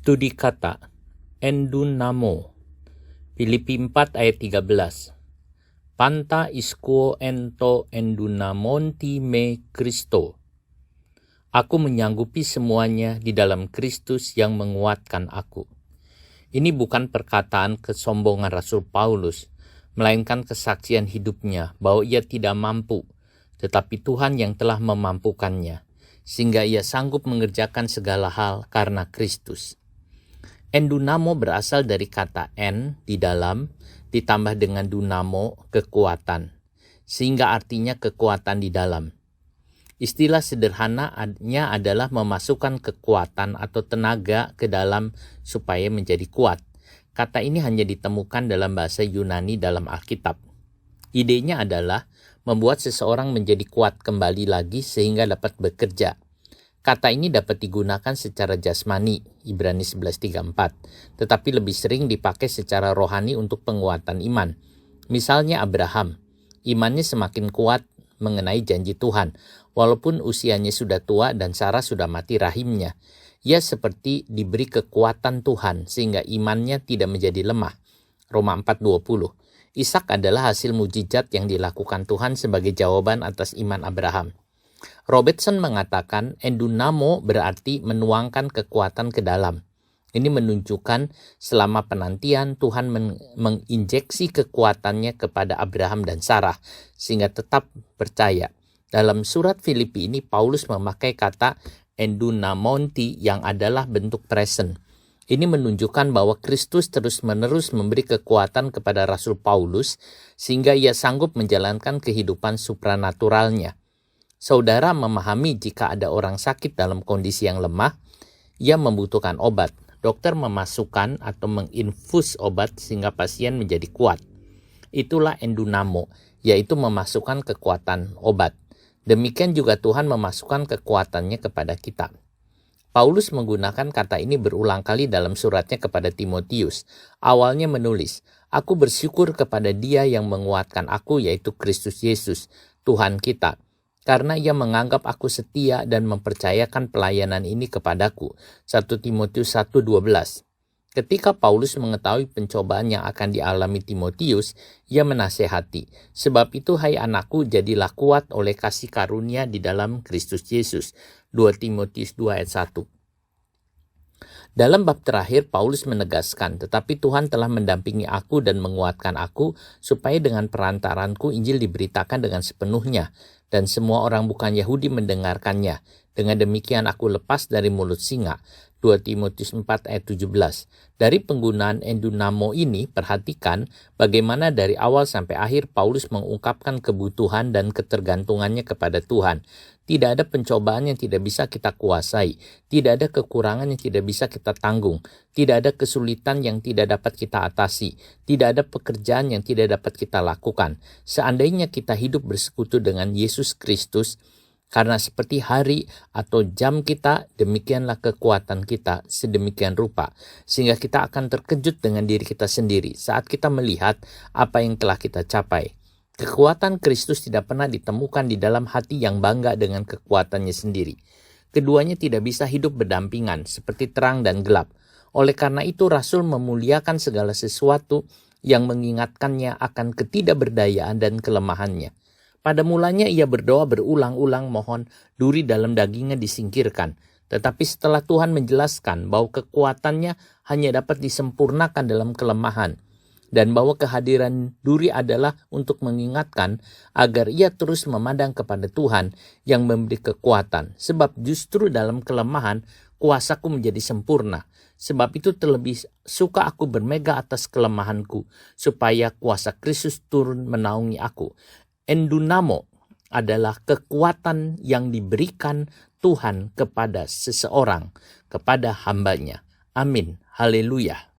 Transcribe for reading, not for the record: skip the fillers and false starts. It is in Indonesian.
Studi kata endunamo, Filipi 4 ayat 13. Panta isquo ento endunamonti me Kristo. Aku menyanggupi semuanya di dalam Kristus yang menguatkan aku. Ini bukan perkataan kesombongan Rasul Paulus, melainkan kesaksian hidupnya bahwa ia tidak mampu, tetapi Tuhan yang telah memampukannya, sehingga ia sanggup mengerjakan segala hal karena Kristus. Endunamo berasal dari kata en, di dalam, ditambah dengan dunamo, kekuatan, sehingga artinya kekuatan di dalam. Istilah sederhananya adalah memasukkan kekuatan atau tenaga ke dalam supaya menjadi kuat. Kata ini hanya ditemukan dalam bahasa Yunani dalam Alkitab. Idenya adalah membuat seseorang menjadi kuat kembali lagi sehingga dapat bekerja. Kata ini dapat digunakan secara jasmani, Ibrani 11:34, tetapi lebih sering dipakai secara rohani untuk penguatan iman. Misalnya Abraham, imannya semakin kuat mengenai janji Tuhan, walaupun usianya sudah tua dan Sarah sudah mati rahimnya. Ia seperti diberi kekuatan Tuhan sehingga imannya tidak menjadi lemah. Roma 4:20. Ishak adalah hasil mujizat yang dilakukan Tuhan sebagai jawaban atas iman Abraham. Robertson mengatakan endunamo berarti menuangkan kekuatan ke dalam. Ini menunjukkan selama penantian Tuhan menginjeksi kekuatannya kepada Abraham dan Sarah sehingga tetap percaya. Dalam surat Filipi ini Paulus memakai kata endunamonti yang adalah bentuk present. Ini menunjukkan bahwa Kristus terus-menerus memberi kekuatan kepada Rasul Paulus sehingga ia sanggup menjalankan kehidupan supranaturalnya. Saudara memahami jika ada orang sakit dalam kondisi yang lemah, ia membutuhkan obat. Dokter memasukkan atau menginfus obat sehingga pasien menjadi kuat. Itulah endunamo, yaitu memasukkan kekuatan obat. Demikian juga Tuhan memasukkan kekuatannya kepada kita. Paulus menggunakan kata ini berulang kali dalam suratnya kepada Timotius. Awalnya menulis, "Aku bersyukur kepada Dia yang menguatkan aku, yaitu Kristus Yesus, Tuhan kita. Karena ia menganggap aku setia dan mempercayakan pelayanan ini kepadaku." 1 Timotius 1:12. Ketika Paulus mengetahui pencobaan yang akan dialami Timotius, ia menasehati, "Sebab itu hai anakku, jadilah kuat oleh kasih karunia di dalam Kristus Yesus." 2 Timotius 2 ayat 1. Dalam bab terakhir, Paulus menegaskan, "Tetapi Tuhan telah mendampingi aku dan menguatkan aku, supaya dengan perantaranku Injil diberitakan dengan sepenuhnya, dan semua orang bukan Yahudi mendengarkannya. Dengan demikian aku lepas dari mulut singa." 2 Timotius 4 ayat 17. Dari penggunaan endunamo ini, perhatikan bagaimana dari awal sampai akhir Paulus mengungkapkan kebutuhan dan ketergantungannya kepada Tuhan. Tidak ada pencobaan yang tidak bisa kita kuasai, tidak ada kekurangan yang tidak bisa kita tanggung, tidak ada kesulitan yang tidak dapat kita atasi, tidak ada pekerjaan yang tidak dapat kita lakukan. Seandainya kita hidup bersekutu dengan Yesus Kristus, karena seperti hari atau jam kita, demikianlah kekuatan kita sedemikian rupa. Sehingga kita akan terkejut dengan diri kita sendiri saat kita melihat apa yang telah kita capai. Kekuatan Kristus tidak pernah ditemukan di dalam hati yang bangga dengan kekuatannya sendiri. Keduanya tidak bisa hidup berdampingan seperti terang dan gelap. Oleh karena itu Rasul memuliakan segala sesuatu yang mengingatkannya akan ketidakberdayaan dan kelemahannya. Pada mulanya ia berdoa berulang-ulang mohon duri dalam dagingnya disingkirkan. Tetapi setelah Tuhan menjelaskan bahwa kekuatannya hanya dapat disempurnakan dalam kelemahan, dan bahwa kehadiran duri adalah untuk mengingatkan agar ia terus memandang kepada Tuhan yang memberi kekuatan. Sebab justru dalam kelemahan kuasaku menjadi sempurna. Sebab itu terlebih suka aku bermegah atas kelemahanku, supaya kuasa Kristus turun menaungi aku. Endunamo adalah kekuatan yang diberikan Tuhan kepada seseorang, kepada hambanya. Amin. Haleluya.